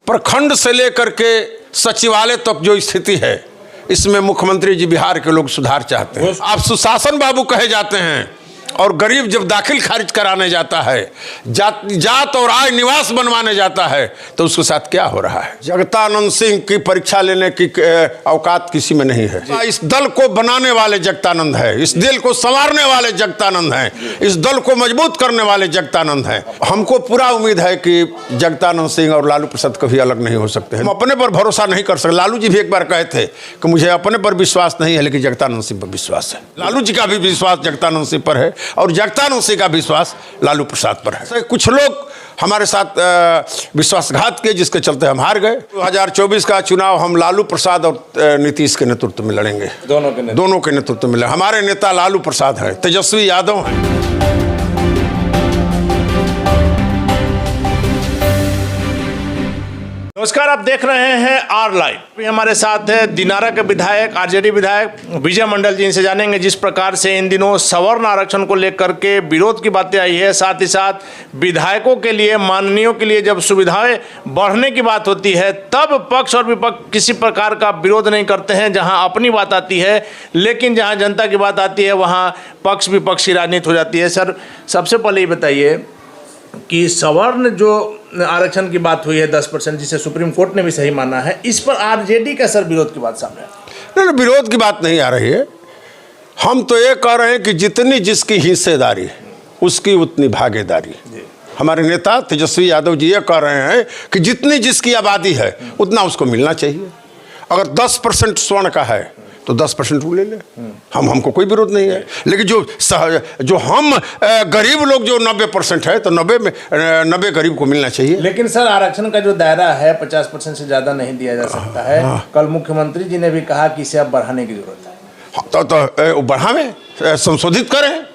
प्रखंड से लेकर के सचिवालय तक जो स्थिति है, इसमें मुख्यमंत्री जी बिहार के लोग सुधार चाहते हैं। आप सुशासन बाबू कहे जाते हैं और गरीब जब दाखिल खारिज कराने जाता है, जात और आय निवास बनवाने जाता है, तो उसके साथ क्या हो रहा है? जगतानंद सिंह की परीक्षा लेने की औकात किसी में नहीं है। इस दल को बनाने वाले जगतानंद है, इस दल को संवारने वाले जगतानंद हैं, इस दल को मजबूत करने वाले जगतानंद हैं। हमको पूरा उम्मीद है कि जगतानंद सिंह और लालू प्रसाद कभी अलग नहीं हो सकते हैं। हम अपने पर भरोसा नहीं कर सकते। लालू जी भी एक बार कहे थे कि मुझे अपने पर विश्वास नहीं है, लेकिन जगतानंद सिंह पर विश्वास है। लालू जी का भी विश्वास जगतानंद सिंह पर है और जगतानंद सिंह का विश्वास लालू प्रसाद पर है। कुछ लोग हमारे साथ विश्वासघात किए, जिसके चलते हम हार गए। 2024 का चुनाव हम लालू प्रसाद और नीतीश के नेतृत्व में लड़ेंगे। दोनों के नेतृत्व में लड़ेंगे। हमारे नेता लालू प्रसाद हैं, तेजस्वी यादव हैं। नमस्कार, आप देख रहे हैं आर लाइव। हमारे साथ है दिनारा के विधायक, आरजेडी विधायक विजय मंडल जी। इनसे जानेंगे जिस प्रकार से इन दिनों सवर्ण आरक्षण को लेकर के विरोध की बातें आई है, साथ ही साथ विधायकों के लिए, माननीयों के लिए जब सुविधाएं बढ़ने की बात होती है, तब पक्ष और विपक्ष किसी प्रकार का विरोध नहीं करते हैं। जहां अपनी बात आती है, लेकिन जहां जनता की बात आती है, वहां पक्ष विपक्ष की राजनीति हो जाती है। सर, सबसे पहले ये बताइए कि सवर्ण जो आरक्षण की बात हुई है 10%, जिसे सुप्रीम कोर्ट ने भी सही माना है, इस पर आरजेडी का सर विरोध की बात सामने नहीं, विरोध की बात नहीं आ रही है। हम तो ये कह रहे हैं कि जितनी जिसकी हिस्सेदारी उसकी उतनी भागीदारी। हमारे नेता तेजस्वी यादव जी ये कह रहे हैं कि जितनी जिसकी आबादी है उतना उसको मिलना चाहिए। अगर 10% स्वर्ण का है तो 10% वो ले ले, हमको कोई विरोध नहीं है। लेकिन जो हम गरीब लोग जो 90% है, तो 90 गरीब को मिलना चाहिए। लेकिन सर, आरक्षण का जो दायरा है 50% से ज़्यादा नहीं दिया जा सकता है। कल मुख्यमंत्री जी ने भी कहा कि इसे अब बढ़ाने की जरूरत है। तो बढ़ावें, संशोधित करें।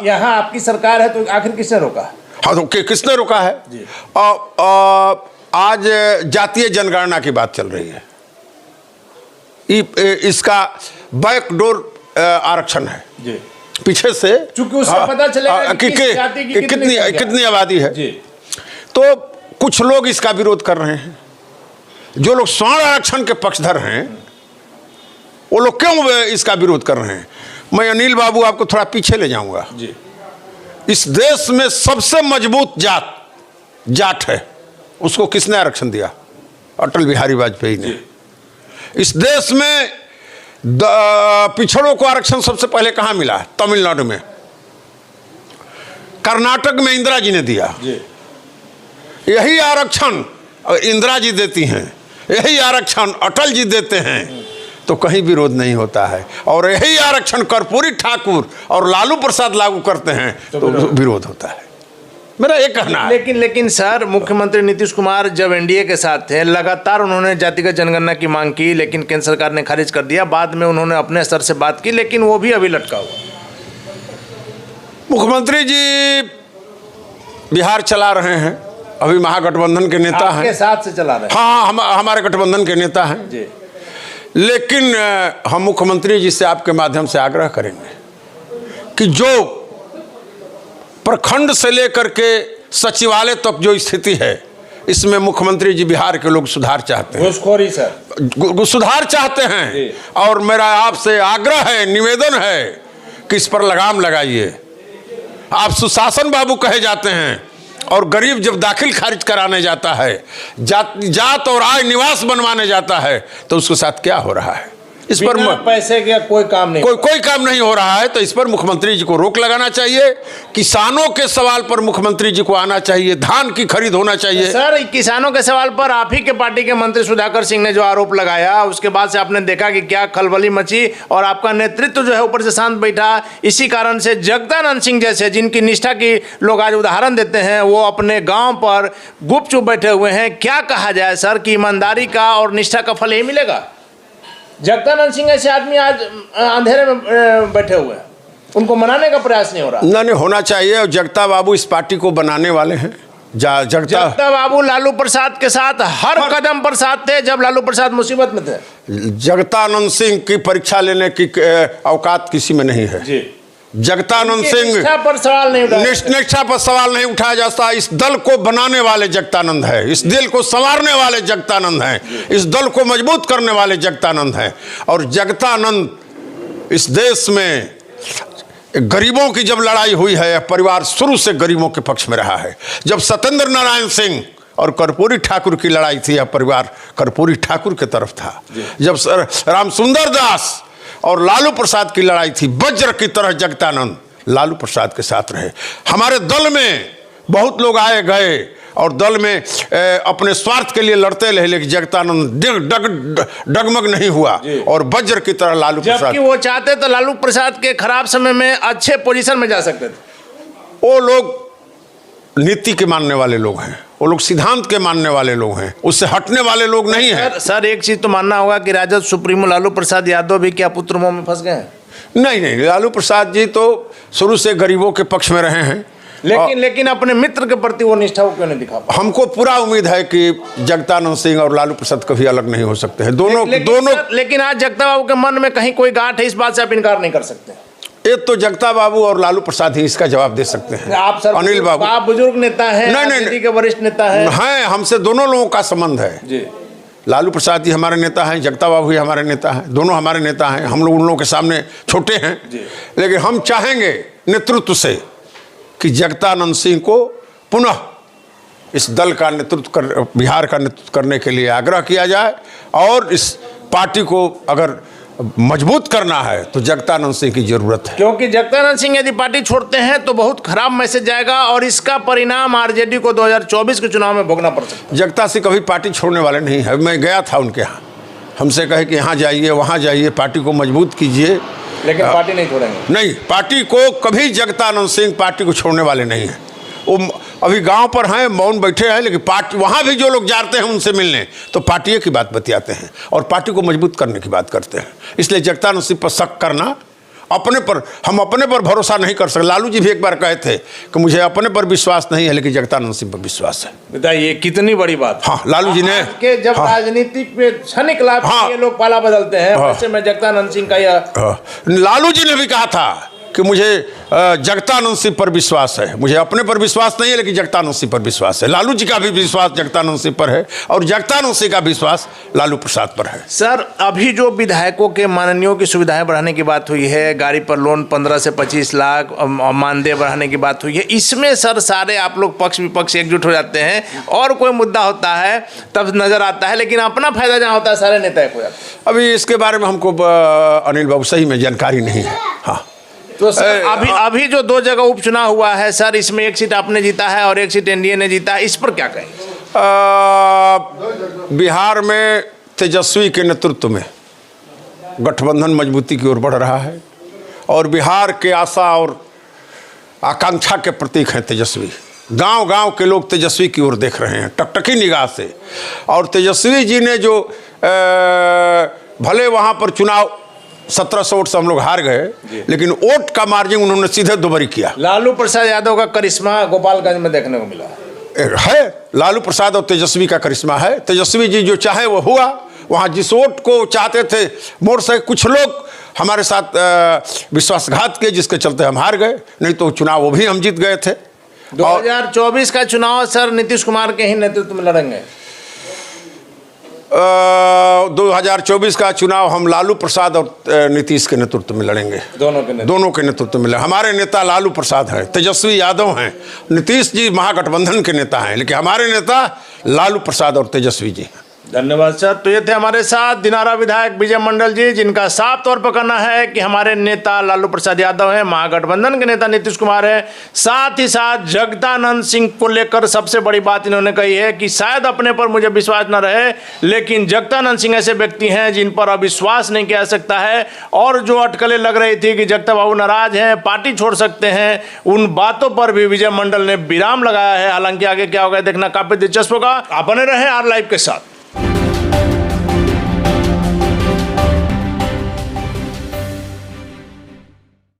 यहाँ आपकी सरकार है, तो आखिर किसने रोका? हाँ, तो किसने रोका है? आज जातीय जनगणना की बात चल रही है। इसका बैकडोर आरक्षण है जी। पीछे से, चूंकि उससे पता चलेगा कि कितनी आबादी है जी। तो कुछ लोग इसका विरोध कर रहे हैं। जो लोग स्वर्ण आरक्षण के पक्षधर हैं, वो लोग क्यों इसका विरोध कर रहे हैं? मैं अनिल बाबू आपको थोड़ा पीछे ले जाऊंगा जी। इस देश में सबसे मजबूत जाट है, उसको किसने आरक्षण दिया? अटल बिहारी वाजपेयी ने। इस देश में पिछड़ों को आरक्षण सबसे पहले कहाँ मिला? तमिलनाडु में। कर्नाटक में इंदिरा जी ने दिया। यही आरक्षण इंदिरा जी देती हैं, यही आरक्षण अटल जी देते हैं, तो कहीं विरोध नहीं होता है। और यही आरक्षण कर्पूरी ठाकुर और लालू प्रसाद लागू करते हैं तो विरोध होता है। मेरा ये कहना है। लेकिन सर, मुख्यमंत्री नीतीश कुमार जब एनडीए के साथ थे, लगातार उन्होंने जातिगत जनगणना की मांग की, लेकिन केंद्र सरकार ने खारिज कर दिया। बाद में उन्होंने अपने स्तर से बात की, लेकिन वो भी अभी लटका हुआ। मुख्यमंत्री जी बिहार चला रहे हैं, अभी महागठबंधन के नेता हैं। आपके साथ से चला रहे हैं? हाँ, हमारे गठबंधन के नेता हैं जी। लेकिन हम मुख्यमंत्री जी से आपके माध्यम से आग्रह करेंगे कि जो प्रखंड से लेकर के सचिवालय तक जो स्थिति है, इसमें मुख्यमंत्री जी बिहार के लोग सुधार चाहते हैं। घूसखोरी सर, सुधार चाहते हैं। और मेरा आपसे आग्रह है, निवेदन है कि इस पर लगाम लगाइए। आप सुशासन बाबू कहे जाते हैं और गरीब जब दाखिल खारिज कराने जाता है, जात और आय निवास बनवाने जाता है, तो उसके साथ क्या हो रहा है? इस पर पैसे का कोई काम नहीं, कोई काम नहीं हो रहा है। तो इस पर मुख्यमंत्री जी को रोक लगाना चाहिए। किसानों के सवाल पर मुख्यमंत्री जी को आना चाहिए। धान की खरीद होना चाहिए। सर, किसानों के सवाल पर आप ही के पार्टी के मंत्री सुधाकर सिंह ने जो आरोप लगाया, उसके बाद से आपने देखा कि क्या खलबली मची और आपका नेतृत्व जो है ऊपर से शांत बैठा। इसी कारण से जगतानंद सिंह जैसे, जिनकी निष्ठा की लोग आज उदाहरण देते हैं, वो अपने गाँव पर गुपचुप बैठे हुए हैं। क्या कहा जाए सर कि ईमानदारी का और निष्ठा का फल यही मिलेगा? जगतानंद सिंह ऐसे आदमी आज अंधेरे में बैठे हुए हैं, उनको मनाने का प्रयास नहीं हो रहा। नहीं होना चाहिए। और जगता बाबू इस पार्टी को बनाने वाले हैं। जगता बाबू लालू प्रसाद के साथ हर कदम पर साथ थे जब लालू प्रसाद मुसीबत में थे। जगतानंद सिंह की परीक्षा लेने की औकात किसी में नहीं है जी। जगतानंद सिंह निष्ठा पर सवाल नहीं उठाया। निष्ठा पर सवाल नहीं उठाया जाता। इस दल को बनाने वाले जगतानंद है, इस दिल को संवारने वाले जगतानंद हैं, इस दल को मजबूत करने वाले जगतानंद हैं। और जगतानंद इस देश में गरीबों की जब लड़ाई हुई है, परिवार शुरू से गरीबों के पक्ष में रहा है। जब सत्येंद्र नारायण सिंह और कर्पूरी ठाकुर की लड़ाई थी, यह परिवार कर्पूरी ठाकुर के तरफ था। जब रामसुंदर दास और लालू प्रसाद की लड़ाई थी, वज्र की तरह जगतानंद लालू प्रसाद के साथ रहे। हमारे दल में बहुत लोग आए गए और दल में अपने स्वार्थ के लिए लड़ते रहे, लेकिन जगतानंद डगमग नहीं हुआ और वज्र की तरह लालू प्रसाद। जबकि वो चाहते तो लालू प्रसाद के खराब समय में अच्छे पोजीशन में जा सकते थे। वो लोग नीति के मानने वाले लोग हैं, वो लोग सिद्धांत के मानने वाले लोग हैं, उससे हटने वाले लोग नहीं हैं। सर एक चीज तो मानना होगा कि राजद सुप्रीमो लालू प्रसाद यादव भी क्या पुत्र मोह में फंस गए हैं? नहीं, लालू प्रसाद जी तो शुरू से गरीबों के पक्ष में रहे हैं। लेकिन अपने मित्र के प्रति वो निष्ठा वो क्यों नहीं दिखा पाए? हमको पूरा उम्मीद है कि जगतानंद सिंह और लालू प्रसाद कभी अलग नहीं हो सकते हैं। दोनों लेकिन आज जगता बाबू के मन में कहीं कोई गांठ है, इस बात से आप इनकार नहीं कर सकते। एक तो जगता बाबू और लालू प्रसाद ही इसका जवाब दे सकते हैं। आप सर अनिल बाबू, आप बुजुर्ग नेता हैं, नहीं के वरिष्ठ नेता हैं, हमसे दोनों लोगों का संबंध है जी। लालू प्रसाद जी हमारे नेता हैं, जगता बाबू ही हमारे नेता हैं, दोनों हमारे नेता हैं। हम लोग उन लोगों के सामने छोटे हैं, लेकिन हम चाहेंगे नेतृत्व से कि जगतानंद सिंह को पुनः इस दल का नेतृत्व कर, बिहार का नेतृत्व करने के लिए आग्रह किया जाए। और इस पार्टी को अगर मजबूत करना है तो जगतानंद सिंह की जरूरत है, क्योंकि जगतानंद सिंह यदि पार्टी छोड़ते हैं तो बहुत खराब मैसेज जाएगा और इसका परिणाम आरजेडी को 2024 के चुनाव में भोगना पड़ सकता है। जगता सिंह कभी पार्टी छोड़ने वाले नहीं है। मैं गया था उनके यहाँ, हमसे कहे कि यहाँ जाइए वहाँ जाइए, पार्टी को मजबूत कीजिए, लेकिन पार्टी नहीं छोड़ेंगे। नहीं, पार्टी को कभी जगतानंद सिंह पार्टी को छोड़ने वाले नहीं हैं। वो अभी गांव पर हैं, मौन बैठे हैं, लेकिन पार्टी वहाँ भी जो लोग जाते हैं उनसे मिलने तो पार्टी की बात बतियाते हैं और पार्टी को मजबूत करने की बात करते हैं। इसलिए जगतानंद सिंह पर शक करना, हम अपने पर भरोसा नहीं कर सकते। लालू जी भी एक बार कहे थे कि मुझे अपने पर विश्वास नहीं है, लेकिन जगतानंद सिंह पर विश्वास है। बताइए कितनी बड़ी बात। हाँ, लालू जी ने के जब राजनीतिक पे क्षणिक लाभ के लोग पाला बदलते हैं, वैसे में जगतानंद सिंह का यह लालू जी ने भी कहा था कि मुझे जगतानंद सिंह पर विश्वास है। मुझे अपने पर विश्वास नहीं है, लेकिन जगतानंद सिंह पर विश्वास है। लालू जी का भी विश्वास जगतानंद सिंह पर है और जगतानंद सिंह का विश्वास लालू प्रसाद पर है। सर अभी जो विधायकों के माननीयों की सुविधाएं बढ़ाने की बात हुई है, गाड़ी पर लोन 15 से 25 लाख, मानदेय बढ़ाने की बात हुई है, इसमें सर सारे आप लोग पक्ष विपक्ष एकजुट हो जाते हैं और कोई मुद्दा होता है तब नजर आता है, लेकिन अपना फायदा जहाँ होता है सारे नेता एक हो जाते हैं। अभी इसके बारे में हमको अनिल बाबू सही में जानकारी नहीं है। हाँ, तो सर अभी जो 2 जगह उपचुनाव हुआ है सर, इसमें एक सीट आपने जीता है और एक सीट एनडीए ने जीता है, इस पर क्या कहें? बिहार में तेजस्वी के नेतृत्व में गठबंधन मजबूती की ओर बढ़ रहा है और बिहार के आशा और आकांक्षा के प्रतीक हैं तेजस्वी। गांव-गांव के लोग तेजस्वी की ओर देख रहे हैं टकटकी निगाह से। और तेजस्वी जी ने जो भले वहाँ पर चुनाव 1700 वोट से हम लोग हार गए, लेकिन वोट का मार्जिन उन्होंने सीधे दोबारी किया। लालू प्रसाद यादव का करिश्मा गोपालगंज में देखने को मिला है। लालू प्रसाद और तेजस्वी का करिश्मा है। तेजस्वी जी जो चाहे वो हुआ। वहाँ जिस वोट को चाहते थे मोड़ से कुछ लोग हमारे साथ विश्वासघात किए, जिसके चलते हम हार गए, नहीं तो चुनाव वो भी हम जीत गए थे। 2024 का चुनाव सर नीतीश कुमार के ही नेतृत्व में लड़ेंगे। 2024 का चुनाव हम लालू प्रसाद और नीतीश के नेतृत्व में लड़ेंगे। दोनों के नेतृत्व में लड़ेंगे। हमारे नेता लालू प्रसाद हैं, तेजस्वी यादव हैं, नीतीश जी महागठबंधन के नेता हैं, लेकिन हमारे नेता लालू प्रसाद और तेजस्वी जी हैं। धन्यवाद सर। तो ये थे हमारे साथ दिनारा विधायक विजय मंडल जी, जिनका साफ तौर पर कहना है कि हमारे नेता लालू प्रसाद यादव हैं, महागठबंधन के नेता नीतीश कुमार है। साथ ही साथ जगतानंद सिंह को लेकर सबसे बड़ी बात इन्होंने कही है कि शायद अपने पर मुझे विश्वास न रहे, लेकिन जगतानंद सिंह ऐसे व्यक्ति हैं जिन पर अविश्वास नहीं किया जा सकता है। और जो अटकलें लग रही थी कि जगता बाबू नाराज हैं, पार्टी छोड़ सकते हैं, उन बातों पर भी विजय मंडल ने विराम लगाया है। हालांकि आगे क्या होगा देखना काफी दिलचस्प होगा। आप बने रहे आर लाइव के साथ।